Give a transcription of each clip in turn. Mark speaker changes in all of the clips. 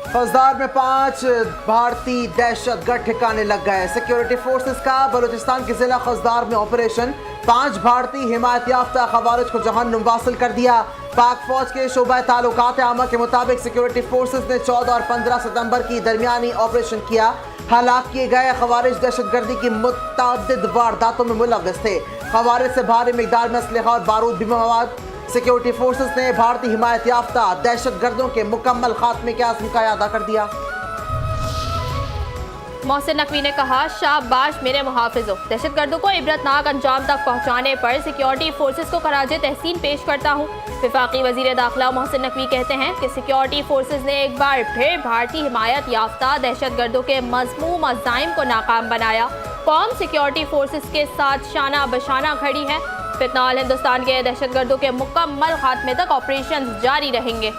Speaker 1: फौजदार में 5 भारतीय दहशतगर्द ठिकाने लग गए। सिक्योरिटी फोर्सेस का बलूचिस्तान के जिला फौजदार में ऑपरेशन 5 भारतीय हिमायत याफ्ता खवारिज को जहन्नुम वासिल कर दिया। पाक फौज के शोबा ताल्लुकात आमा के मुताबिक सिक्योरिटी फोर्सेस ने 14 और 15 सितंबर की दरमियानी ऑपरेशन किया। हलाक किए गए खवारिज दहशतगर्दी की मुतअद्दिद वारदातों में मुलव्वस थे। खवारिज से भारी मिकदार में असलहा और बारूद भी मवाद। सिक्योरिटी फोर्सेस ने भारतीय हिमायत याफ्ता दहशतगर्दों के मुकम्मल खात्मे के आज़म का अदा कर दिया।
Speaker 2: मोहसिन नकवी ने कहा, शाबाश मेरे मुहाफिजों, दहशतगर्दों को इबरतनाक अंजाम तक पहुँचाने पर सिक्योरिटी फोर्सेस को खराजे तहसीन पेश करता हूँ। वफाकी वजीर दाखिला मोहसिन नकवी कहते हैं कि सिक्योरिटी फोर्सेस ने एक बार फिर भारतीय हिमायत याफ्ता दहशतगर्दों के मज़मूम अज़ाइम को नाकाम बनाया। कौम सिक्योरिटी फोर्सेस के साथ शाना बशाना खड़ी है। फिलहाल हिंदुस्तान के दहशतगर्दों के मुकम्मल खात्मे तक ऑपरेशन जारी रहेंगे।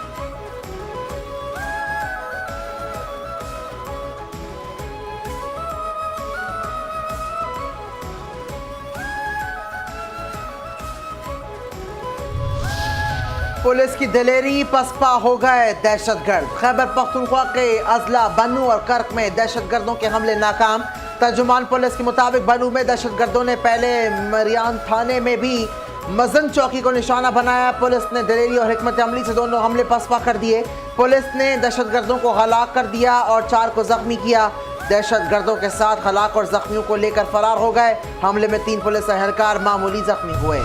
Speaker 1: पुलिस की दिलेरी पसपा हो गए दहशतगर्द। खैबर पख्तूनख्वा के अजला बनू और कर्क में दहशतगर्दों के हमले नाकाम। तर्जुमान पुलिस के मुताबिक बनू में दहशतगर्दों ने पहले मरियान थाने में भी मजन चौकी को निशाना बनाया। पुलिस ने दिलेरी और हिकमत अमली से दोनों हमले पसपा कर दिए। पुलिस ने दहशतगर्दों को हलाक कर दिया और 4 को जख्मी किया। दहशतगर्दों के साथ हलाक और जख्मियों को लेकर फरार हो गए। हमले में 3 पुलिस एहलकार मामूली जख्मी हुए।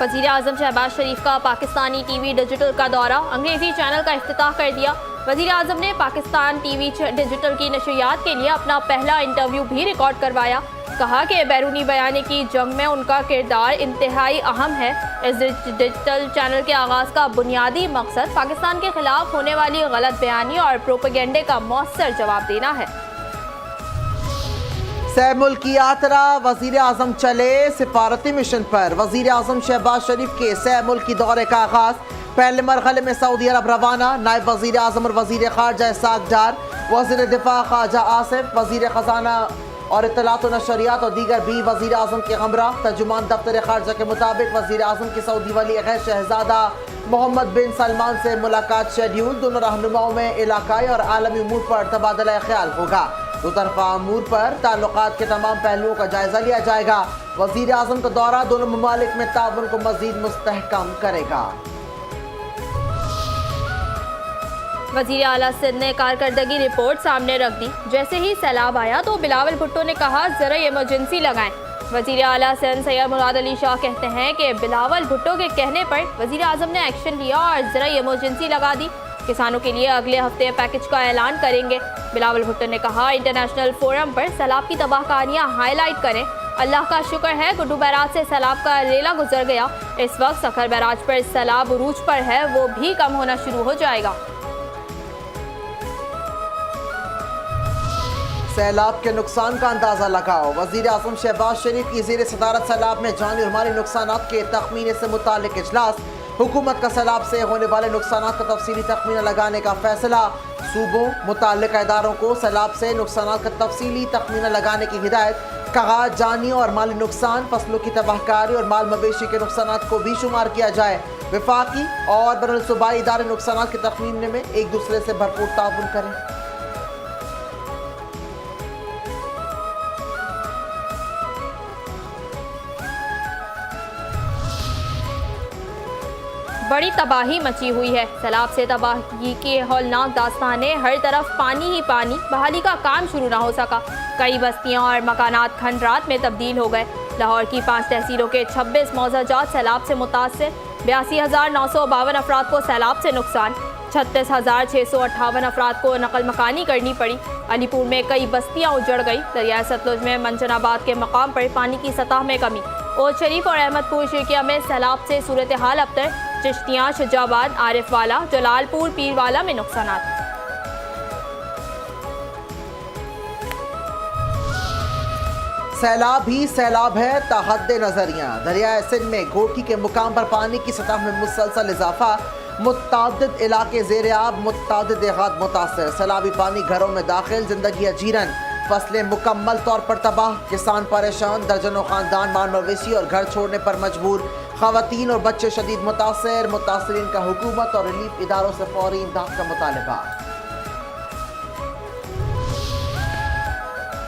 Speaker 2: वज़ीर आज़म शहबाज शरीफ का पाकिस्तानी टीवी डिजिटल का दौरा, अंग्रेजी चैनल का इफ्तिताह कर दिया। वज़ीर आज़म ने पाकिस्तान टीवी डिजिटल की नशरियात के लिए अपना पहला इंटरव्यू भी रिकॉर्ड करवाया। कहा कि बैरूनी बयानी की जंग में उनका किरदार इंतहाई अहम है। इस डिजिटल चैनल के आगाज़ का बुनियादी मकसद पाकिस्तान के खिलाफ होने वाली गलत बयानी और प्रोपेगेंडे का मौसर जवाब देना है।
Speaker 1: सह मुल्क की यात्रा, वज़ीर आज़म चले सिफारती मिशन पर। वज़ीर आज़म शहबाज शरीफ के सह मुल्क की दौरे का आगाज़। पहले मरहले में सऊदी अरब रवाना। नायब वज़ीर आज़म और वज़ीर ख़ारजा इसाक डार, वज़ीर दिफा ख्वाजा आसिफ, वज़ीर ख़जाना और इत्तलात व नशरियात और दीगर भी वज़ीर आज़म के हमरा। तर्जुमान दफ्तर ख़ारजा के मुताबिक वज़ीर आज़म की सऊदी वली अहद शहज़ादा मोहम्मद बिन सलमान से मुलाकात शेड्यूल। दोनों रहनुमाओं में इलाकाई और आलमी उमूर पर तबादला ख्याल होगा। दो तरफा अमूर पर ताल्लुकात के तमाम पहलुओं का जायजा लिया जाएगा। वज़ीर आज़म का दौरा दोनों ममालिक में ताउन को मज़ीद मुस्तहकम करेगा।
Speaker 2: वज़ीर आला सिंध ने कारकर्दगी रिपोर्ट सामने रख दी। जैसे ही सैलाब आया तो बिलावल भुट्टो ने कहा, ज़रा इमरजेंसी लगाएं। वज़ीर आला सिंध सैयद मुराद अली शाह कहते हैं कि बिलावल भुट्टो के कहने पर वज़ीर आज़म ने एक्शन लिया और ज़रा इमरजेंसी लगा दी। किसानों के लिए अगले हफ्ते पैकेज का ऐलान करेंगे। बिलावल भुट्टो ने कहा, इंटरनेशनल फोरम पर सैलाब की तबाह कहानियाँ हाईलाइट करें। अल्लाह का शुक्र है गुड्डू बैराज से सैलाब का रेला गुजर गया। इस वक्त सखर बैराज पर सैलाब उरूज पर है, वो भी कम होना शुरू हो जाएगा।
Speaker 1: सैलाब के नुकसान का अंदाज़ा लगाओ। वज़ीर आज़म शहबाज शरीफ की ज़ेर सदारत सैलाब में जानी और माली नुकसान के तखमीने से मुतालिक इजलास। हुकूमत का सैलाब से होने वाले नुकसान का तफसीली तखमीना लगाने का फैसला। सूबों मुताल्लिक़ इदारों को सैलाब से नुकसान का तफसीली तखमीना लगाने की हिदायत। कहा, जानी और माली नुकसान, फसलों की तबाहकारी और माल मवेशी के नुकसान को भी शुमार किया जाए। वफाकी और बैनुल सूबाई इदारे नुकसान के तखमीने में एक दूसरे से भरपूर ताउन करें।
Speaker 2: बड़ी तबाही मची हुई है। सैलाब से तबाही की हौलनाक दास्तानें, हर तरफ पानी ही पानी। बहाली का काम शुरू ना हो सका। कई बस्तियां और मकानात खंडरात में तब्दील हो गए। लाहौर की 5 तहसीलों के 26 मौजाजात सैलाब से मुतासर। 82,952 अफराद को सैलाब से नुकसान। 36,658 अफराद को नकल मकानी करनी पड़ी। अलीपुर में कई बस्तियां उजड़ गई। दरिया सतलुज में मंजनाबाद के मकाम पर पानी की सतह में कमी। ओद शरीफ और अहमदपुर शिरकिया में सैलाब से सूरत हाल अबतर। चिश्तियाँ, शुजाबाद, आरिफवाला, जलालपुर, पीरवाला में नुकसान।
Speaker 1: सैलाब ही सैलाब है ताहद नजरिया। दरिया सिंध में घोटी के मुकाम पर पानी की सतह में मुसलसल इजाफा। मुत्तादिद इलाके ज़ेर आब, मुत्तादिद देहात मुतासर। सैलाबी पानी घरों में दाखिल, जिंदगी अजीरन। फसलें मुकम्मल तौर पर तबाह, किसान परेशान। दर्जनों खानदान माल मवेशी और घर छोड़ने पर मजबूर। खवातीन और बच्चे शदीद मुतासरीन का हुकूमत और रिलीफ इदारों से फौरी इमदाद का मुतालबा।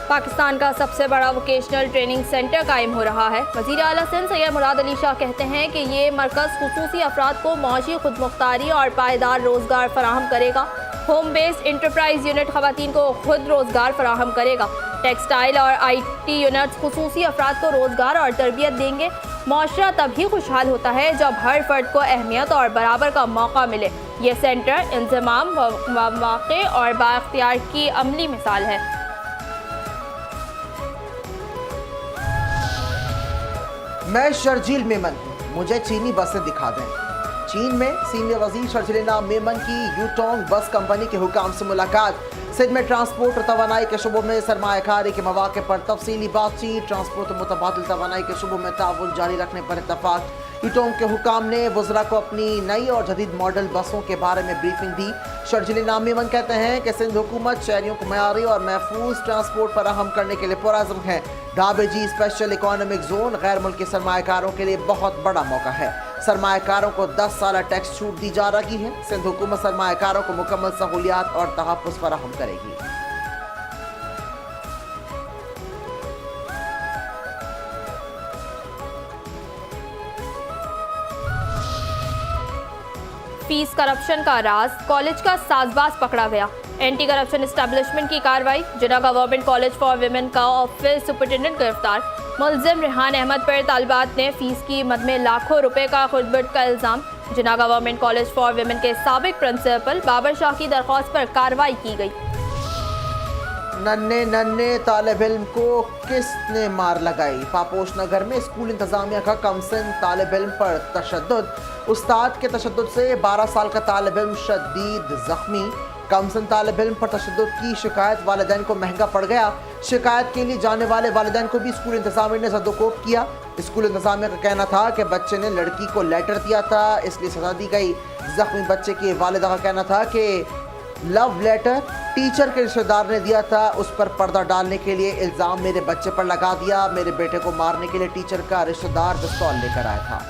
Speaker 2: पाकिस्तान का सबसे बड़ा वोकेशनल ट्रेनिंग सेंटर कायम हो रहा है। वज़ीर आला सिंध सैयद मुराद अली शाह कहते हैं कि ये मरकज़ खुसूसी अफराद को मौशी खुदमुख्तारी और पायदार रोज़गार फराहम करेगा। होम बेस्ड इंटरप्राइज यूनिट खवातीन को खुद रोज़गार फराहम करेगा। टेक्सटाइल और IT यूनिट्स खुसूसी अफराद को रोज़गार और तरबियत देंगे। माशरा तभी खुशहाल होता है जब हर फर्द को अहमियत और बराबर का मौका मिले। ये सेंटर इंतज़ाम, मौक़े और बाख्तियार की अमली मिसाल है।
Speaker 1: मैं शर्जील मेमन, मुझे चीनी बसें दिखा दें। चीन में सीनियर वजीर शर्जील मेमन की यूटोंग बस कंपनी के हुकाम से मुलाकात। सिंध में ट्रांसपोर्ट और तवानाई के शुबों में सरमायाकारी के मौके पर तफसीली बातचीत। ट्रांसपोर्ट और मुतबादिल तवानाई के शुबों में ताउन जारी रखने पर इत्तफाक। यूटोंग के हुकाम ने वज़रा को अपनी नई और जदीद मॉडल बसों के बारे में ब्रीफिंग दी। शर्जील मेमन कहते हैं कि सिंध हुकूमत शहरियों को मयारी और महफूज ट्रांसपोर्ट फराहम करने के लिए पुरअज़्म है। ढाबेजी स्पेशल इकोनॉमिक जोन गैर मुल्की सरमायाकारों के लिए बहुत बड़ा मौका है। सरमायाकारों को 10 साल टैक्स छूट दी जा रही है। सिंध हुकूमत सरमायाकारों को मुकम्मल सहूलियात और तहफ़्फ़ुज़ फराहम करेगी।
Speaker 2: फीस करप्शन का राज, कॉलेज का साजबाज पकड़ा गया। एंटी करप्शन एस्टेब्लिशमेंट की कार्रवाई। जिना गवर्नमेंट कॉलेज फॉर विमेन का ऑफिस सुपरिटेंडेंट गिरफ्तार। मुलजिम रेहान अहमद पर तालिबात ने फीस की मद में लाखों रुपए का खुर्दबुर्द का इल्ज़ाम। जिना गवर्नमेंट कॉलेज फॉर विमेन के साबिक प्रिंसिपल बाबर शाह की दरख्वास्त पर कार्रवाई की गई।
Speaker 1: नन्हे नन्हे तालिब इल्म को किसने मार लगाई। पापोश नगर में स्कूल इंतजामिया का कमसिन तालिब इल्म पर तशद्दुद। उस्ताद के तशद्दुद से 12 साल का तालिब इल्म शदीद जख्मी। कमसिन तालिब इल्म पर तशद्दुद की शिकायत वालिदैन को महंगा पड़ गया। शिकायत के लिए जाने वाले वालिदैन को भी स्कूल इंतजामिया ने सदुकोप किया। स्कूल इंतजामिया का कहना था कि बच्चे ने लड़की को लेटर दिया था, इसलिए सजा दी गई। जख्मी बच्चे की वालिदा का कहना था कि लव लेटर टीचर के रिश्तेदार ने दिया था, उस पर पर्दा डालने के लिए इल्ज़ाम मेरे बच्चे पर लगा दिया। मेरे बेटे को मारने के लिए टीचर का रिश्तेदार पिस्तौल लेकर आया था।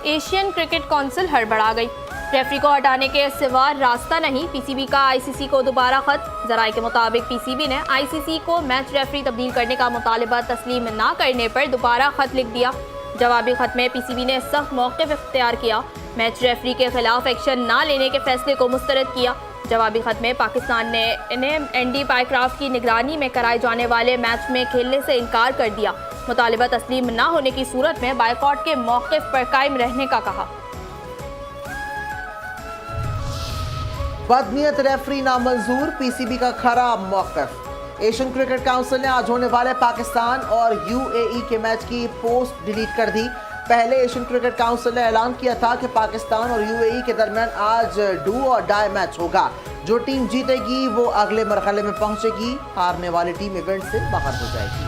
Speaker 2: एशियन क्रिकेट काउंसिल हड़बड़ा गई। रेफरी को हटाने के सिवा रास्ता नहीं। PCB का ICC को दोबारा खत। जराये के मुताबिक PCB ने ICC को मैच रेफरी तब्दील करने का मुतालिबा तस्लीम ना करने पर दोबारा खत लिख दिया। जवाबी खत में PCB ने सख्त मौक़िफ़ इख्तियार किया। मैच रेफरी के खिलाफ एक्शन ना लेने के फैसले को मुस्तरद किया। जवाबी खत में पाकिस्तान ने इन्हें ND पाइक्राफ्ट की निगरानी में कराए जाने वाले मैच में खेलने से इनकार कर दिया। मुतालिबा तस्लीम ना होने की सूरत में बायकॉट के मौक़िफ़ पर कायम रहने का कहा।
Speaker 1: बदनीयत रेफरी नामंजूर, PCB का खराब मौक़िफ़। एशियन क्रिकेट काउंसिल ने आज होने वाले पाकिस्तान और UAE के मैच की पोस्ट डिलीट कर दी। पहले एशियन क्रिकेट काउंसिल ने ऐलान किया था कि पाकिस्तान और UAE के दरमियान आज डू और डाई मैच होगा। जो टीम जीतेगी वो अगले मरहले में पहुंचेगी, हारने वाली टीम इवेंट से बाहर हो जाएगी।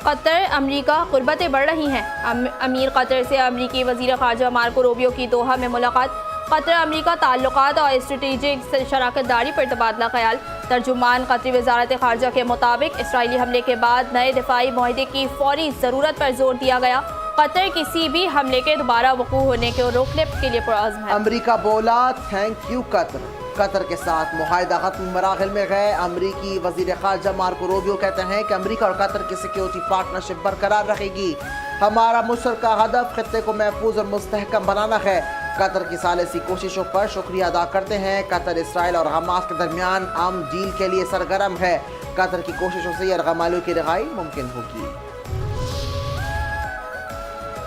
Speaker 2: कतर अमरीका कुर्बतें बढ़ रही हैं। अमीर कतर से अमरीकी वज़ीर ख़ारजा मार्को रूबियो की दोहा में मुलाकात। कतर अमरीका ताल्लुकात और स्ट्रेटेजिक शराकतदारी पर तबादला ख्याल। तर्जुमान कतरी वज़ारत ख़ारजा के मुताबिक इसराइली हमले के बाद नए दिफाई मुआहदे की फौरी ज़रूरत पर जोर दिया गया। कतर किसी भी हमले के दोबारा वक़ू होने को रोकने के लिए पुरअज़्म है।
Speaker 1: अमरीका बोला थैंक यू कतर। कतर के साथ मुआहदा खत्म मराहिल में गए। अमरीकी वज़ीर ख़ारजा मार्को रूबियो कहते हैं कि अमरीका और कतर की सिक्योरिटी पार्टनरशिप बरकरार रहेगी। हमारा मुश्तरका हदफ खित्ते को महफूज और मुस्तहकम बनाना है। कतर की सालिसी कोशिशों पर शुक्रिया अदा करते हैं। कतर इसराइल और हमास के दरमियान अमन डील के लिए सरगर्म है। कतर की कोशिशों से यरगमालियों की रिहाई मुमकिन होगी।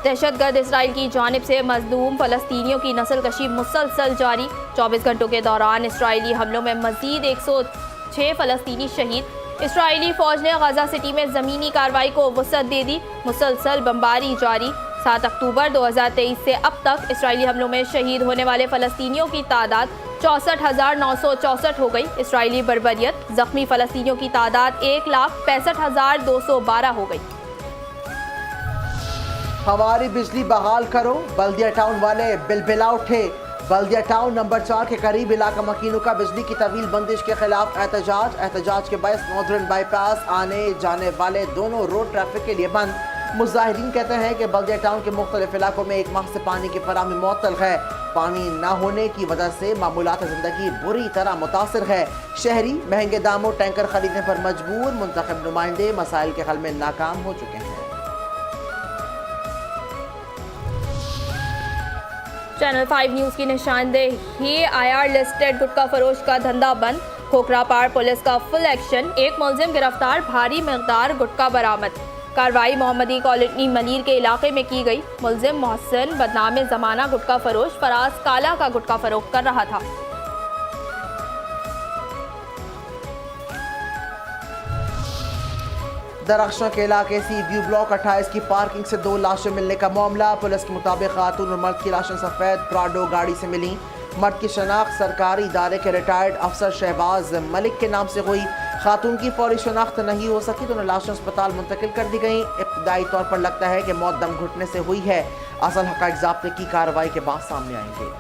Speaker 2: दहशतगर्द इसराइल की जानिब से मजलूम फ़लस्तीनियों की नस्लकशी मुसलसल जारी। 24 घंटों के दौरान इसराइली हमलों में मजीद 106 फ़लस्तीनी शहीद। इसराइली फ़ौज ने गजा सिटी में ज़मीनी कार्रवाई को वसअत दे दी। मुसलसल बमबारी जारी। 7 अक्टूबर 2023 से अब तक इसराइली हमलों में शहीद होने वाले फ़लस्तीनियों की तादाद 64,964 हो गई। इसराइली बर्बरियत ज़ख्मी फ़लस्तीनियों की तादाद 1,65,212 हो गई।
Speaker 1: हमारी बिजली बहाल करो, बल्दिया टाउन वाले बिलबिला उठे। बल्दिया टाउन नंबर 4 के करीब इलाका मकीनों का बिजली की तवील बंदिश के खिलाफ एहतजाज के बायस नॉर्दर्न बाईपास आने जाने वाले दोनों रोड ट्रैफिक के लिए बंद। मुजाहिरीन कहते हैं कि बल्दिया टाउन के मुख्तलिफ इलाकों में 1 माह से पानी की फराहमी मुअत्तल है। पानी न होने की वजह से मामूलात ज़िंदगी बुरी तरह मुतासर है। शहरी महंगे दामों टैंकर खरीदने पर मजबूर। मुंतखब नुमाइंदे मसाइल के हल में नाकाम हो चुके हैं।
Speaker 2: चैनल 5 न्यूज़ की निशानदेही IR लिस्टेड गुटखा फरोश का धंधा बंद। खोखरापाड़ पुलिस का फुल एक्शन। 1 मुलजिम गिरफ्तार। भारी मकदार गुटखा बरामद। कार्रवाई मोहम्मदी कॉलोनी मनीर के इलाके में की गई। मुलजिम मोहसिन बदनाम जमाना गुटखा फरोश फराज काला का गुटखा फरोख्त कर रहा था।
Speaker 1: दरख्शों के इलाके सी व्यू ब्लॉक 28 की पार्किंग से 2 लाशें मिलने का मामला। पुलिस के मुताबिक खातून और मर्द की लाशें सफ़ेद प्राडो गाड़ी से मिली। मर्द की शनाख्त सरकारी इदारे के रिटायर्ड अफसर शहबाज मलिक के नाम से हुई। खातून की फौरी शनाख्त नहीं हो सकी तो लाशें अस्पताल मुंतकिल कर दी गई। इब्तदाई तौर पर लगता है कि मौत दम घुटने से हुई है। असल हक़ाइक़ ज़ाब्ते की कार्रवाई के बाद सामने आएंगे।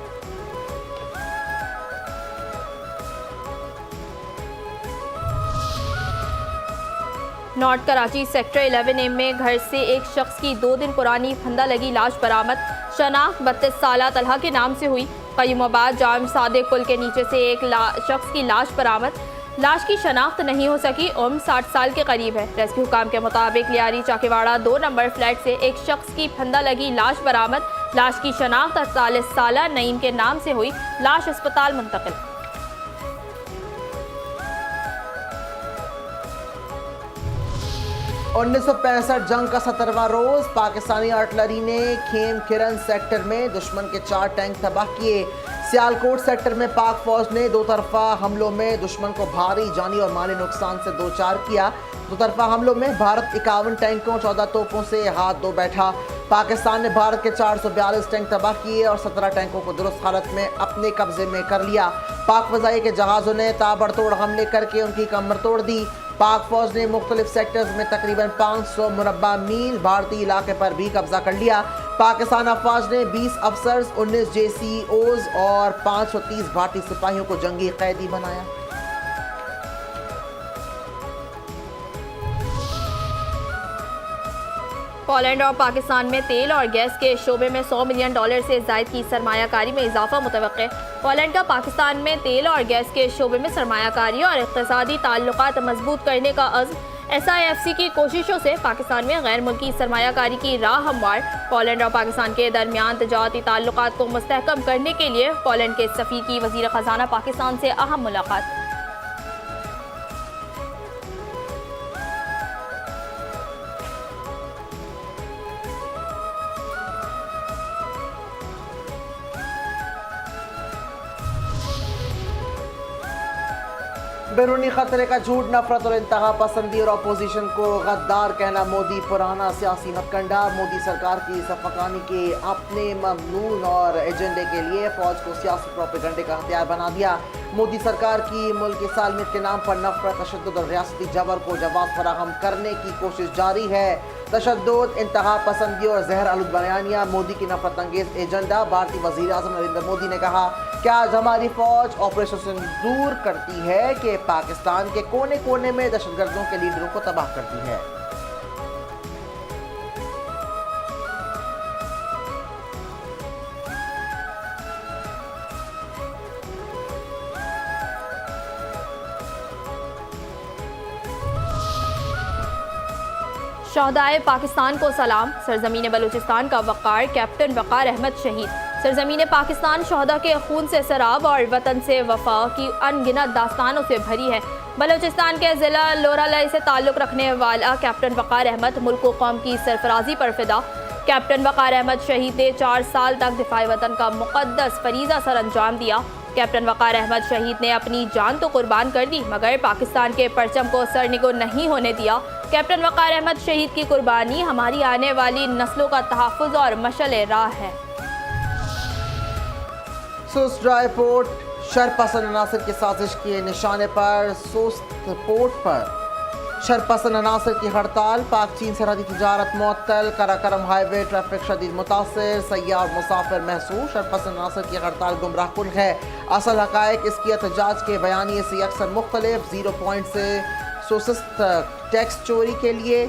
Speaker 2: नॉर्थ कराची सेक्टर 11A में घर से एक शख्स की 2 दिन पुरानी फंदा लगी लाश बरामद। शनाख्त 32 साला तलहा के नाम से हुई। कयूमाबाद जाम सादिक पुल के नीचे से एक शख्स की लाश बरामद। लाश की शनाख्त नहीं हो सकी। उम्र 60 साल के करीब है। रेस्क्यू हुकाम के मुताबिक लियारी चाकेवाड़ा 2 नंबर फ्लैट से एक शख्स की फंदा लगी लाश बरामद। लाश की शनाख्त 48 साला नईम के नाम से हुई। लाश अस्पताल मुंतकिल।
Speaker 1: 1965 जंग का 17वां रोज। पाकिस्तानी आर्टिलरी ने खेम किरन सेक्टर में दुश्मन के 4 टैंक तबाह किए। सियालकोट सेक्टर में पाक फौज ने 2 तरफा हमलों में दुश्मन को भारी जानी और माली नुकसान से 2-4 किया। 2 तरफा हमलों में भारत 51 टैंकों 14 तोपों से हाथ धो बैठा। पाकिस्तान ने भारत के 442 टैंक तबाह किए और 17 टैंकों को दुरुस्त हालत में अपने कब्जे में कर लिया। पाक फ़ज़ाई के जहाज़ों ने ताबड़तोड़ हमले करके उनकी कमर तोड़ दी। पाक फौज ने मुख्तलिफ सेक्टर्स में तकरीबन 500 मुरब्बा मील भारतीय इलाके पर भी कब्जा कर लिया। पाकिस्तान अफवाज ने 20 अफसर्स 19 JCOs और 530 भारतीय सिपाहियों को जंगी कैदी बनाया।
Speaker 2: पोलैंड और पाकिस्तान में तेल और गैस के शोबे में $100 मिलियन से ज़ायद की सरमायाकारी में इजाफा मुतवक्के। पोलैंड का पाकिस्तान में तेल और गैस के शोबे में सरमायाकारी और इक़्तिसादी ताल्लुकात मजबूत करने का अज़्म। SIFC की कोशिशों से पाकिस्तान में गैर मुल्की सरमायाकारी की राह हमवार। पोलैंड और पाकिस्तान के दरमियान तिजारती ताल्लुकात को मुस्तहकम करने के लिए पोलैंड के सफ़ीर की वज़ीर ख़ज़ाना पाकिस्तान से अहम मुलाकात।
Speaker 1: बैरूनी खतरे का झूठ, नफरत और इंतहा पसंदी और अपोजिशन को गद्दार कहना मोदी पुराना सियासी हथकंडा। मोदी सरकार की सफकानी के अपने ममनून और एजेंडे के लिए फौज को सियासी प्रोपेगंडे का हथियार बना दिया। मोदी सरकार की मुल्क की सालमियत के नाम पर नफरत, तशद्दुद और रियासती जबर को जवाब फराहम करने की कोशिश जारी है। तशद्दुद, इंतहा पसंदी और जहर आलूद बयानिया मोदी की नफरत अंगेज एजेंडा। भारतीय वज़ीर आज़म नरेंद्र मोदी ने कहा कि आज हमारी फौज ऑपरेशन सिंदूर करती है कि पाकिस्तान के कोने कोने में दहशतगर्दों के लीडरों को तबाह करती है।
Speaker 2: शहदाए पाकिस्तान को सलाम। सरजमीन बलूचिस्तान का वक़ार, कैप्टन वक़ार अहमद शहीद। सरजमीन पाकिस्तान शहदा के खून से सराब और वतन से वफा की अनगिनत दास्तानों से भरी है। बलूचिस्तान के ज़िला लोरालाई से ताल्लुक़ रखने वाला कैप्टन वक़ार अहमद मुल्क व कौम की सरफराजी पर फिदा। कैप्टन वक़ार अहमद शहीद ने 4 साल तक दिफाए वतन का मुक़द्दस फरीज़ा सर अंजाम दिया। कैप्टन वक़ार अहमद शहीद ने अपनी जान तो कुर्बान कर दी मगर पाकिस्तान के परचम को सरनिगो नहीं होने दिया। कैप्टन वक़ार अहमद शहीद की कुर्बानी हमारी आने वाली नस्लों का तहफ़्फ़ुज़ और मशअल राह है।
Speaker 1: सुस्त ड्राई पोर्ट, शरपसंद अनासर की साजिश के निशाने पर सुस्त पोर्ट पर शरपसंद अनासर की हड़ताल। पाक चीन सरहदी तिजारत मुअत्तल, कराकरम हाईवे ट्रैफिक शदीद मुतासर, सयाह और मुसाफिर महसूस। शरपसंद अनासर की हड़ताल गुमराह कुन है। असल हक़ाइक़ इसकी एहतजाज के बयानिए से अक्सर मुख्तलिफ 0 पॉइंट से सुस्त टैक्स चोरी के लिए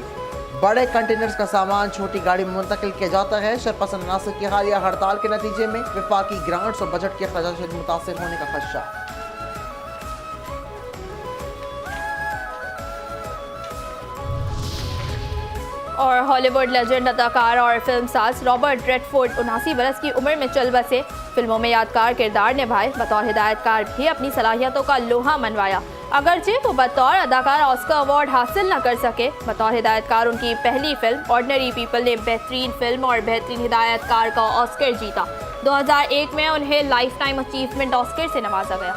Speaker 1: बड़े कंटेनर्स का सामान छोटी गाड़ी में मुंतकिल किया जाता है। शरपसंद अनासर की हालिया हड़ताल के नतीजे में विफाकी ग्रांट्स और बजट के अखराजात से मुतासिर होने का खदशा।
Speaker 2: और हॉलीवुड लेजेंड अदाकार और फिल्मसाज रॉबर्ट रेडफोर्ड 79 बरस की उम्र में चल बसे। फिल्मों में यादगार किरदार निभाए, बतौर हिदायतकार भी अपनी सलाहियतों का लोहा मनवाया। अगरचे वो बतौर अदाकार ऑस्कर अवार्ड हासिल न कर सके, बतौर हिदायतकार उनकी पहली फिल्म ऑर्डिनरी पीपल ने बेहतरीन फिल्म और बेहतरीन हिदायतकार का ऑस्कर जीता। 2001 में उन्हें लाइफ टाइम अचीवमेंट ऑस्कर से नवाजा गया।